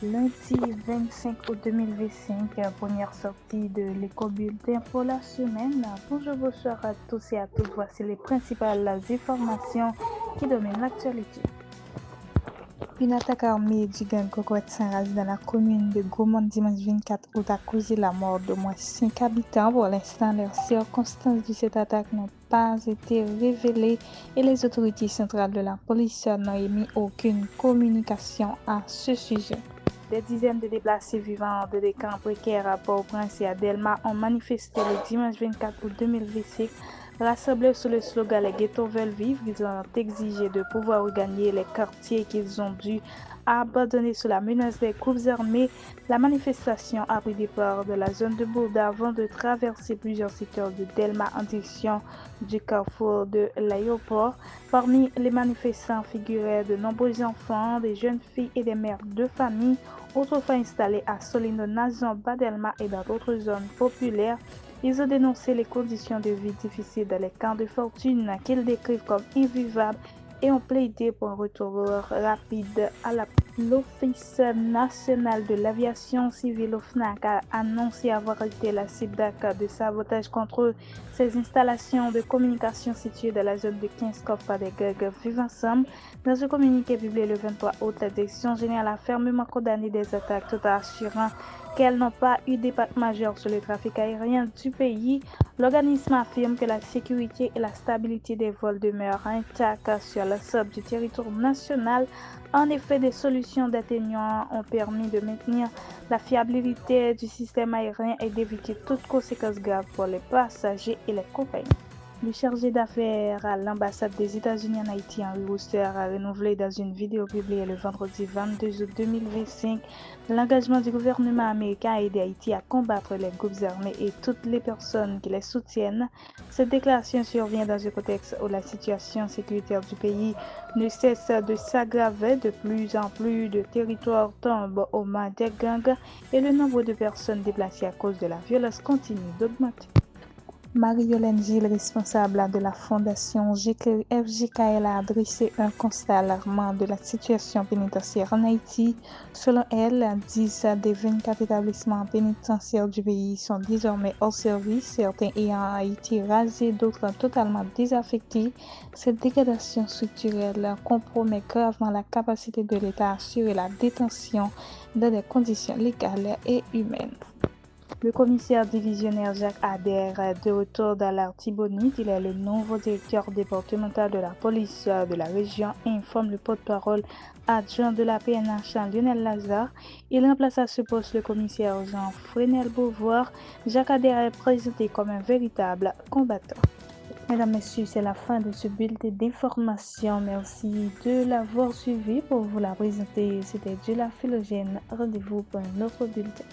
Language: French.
Lundi 25 août 2025, première sortie de l'éco-bulletin pour la semaine. Bonjour, bonsoir à tous et à toutes. Voici les principales informations qui dominent l'actualité. Une attaque armée du gang Cocotte Saint-Raz dans la commune de Gaumont dimanche 24 août a causé la mort d'au moins 5 habitants. Pour l'instant, les circonstances de cette attaque n'ont pas été révélées et les autorités centrales de la police n'ont émis aucune communication à ce sujet. Des dizaines de déplacés vivant de des camps précaires à Port-au-Prince et à Delma ont manifesté le dimanche 24 août 2025, rassemblés sous le slogan « Les ghettos veulent vivre », ils ont exigé de pouvoir regagner les quartiers qu'ils ont dû abandonner sous la menace des groupes armés. La manifestation a pris départ de la zone de Bourda avant de traverser plusieurs secteurs de Delma en direction du carrefour de l'aéroport. Parmi les manifestants figuraient de nombreux enfants, des jeunes filles et des mères de famille autrefois installés à Solino, Nazan, Badelma et dans d'autres zones populaires. Ils ont dénoncé les conditions de vie difficiles dans les camps de fortune qu'ils décrivent comme invivables et ont plaidé pour un retour rapide à la paix. L'Office national de l'aviation civile OFNAC a annoncé avoir été la cible d'actes de sabotage contre ces installations de communication situées dans la zone de 15 par des gangs vivent ensemble. Dans un communiqué publié le 23 août, la direction générale a fermement condamné des attaques tout en assurant qu'elles n'ont pas eu d'impact majeur sur le trafic aérien du pays. L'organisme affirme que la sécurité et la stabilité des vols demeurent intactes sur l'ensemble du territoire national. En effet, des solutions d'atténuants ont permis de maintenir la fiabilité du système aérien et d'éviter toute conséquence grave pour les passagers et les compagnies. Le chargé d'affaires à l'ambassade des États-Unis en Haïti, Henry Wooster, a renouvelé dans une vidéo publiée le vendredi 22 août 2025 l'engagement du gouvernement américain à aider Haïti à combattre les groupes armés et toutes les personnes qui les soutiennent. Cette déclaration survient dans un contexte où la situation sécuritaire du pays ne cesse de s'aggraver. De plus en plus de territoires tombent aux mains des gangs et le nombre de personnes déplacées à cause de la violence continue d'augmenter. Marie-Hélène Gilles, responsable de la fondation FJKL, a adressé un constat alarmant de la situation pénitentiaire en Haïti. Selon elle, 10 des 24 établissements pénitentiaires du pays sont désormais hors service, certains ayant été rasés, d'autres totalement désaffectés. Cette dégradation structurelle compromet gravement la capacité de l'État à assurer la détention dans des conditions légales et humaines. Le commissaire divisionnaire Jacques Adair, de retour dans l'Artibonite, il est le nouveau directeur départemental de la police de la région, informe le porte-parole adjoint de la PNH, Lionel Lazare. Il remplace à ce poste le commissaire Jean-Frénel Beauvoir. Jacques Adair est présenté comme un véritable combattant. Mesdames, Messieurs, c'est la fin de ce bulletin d'information. Merci de l'avoir suivi. Pour vous la présenter, c'était Julia Philogène. Rendez-vous pour un autre bulletin.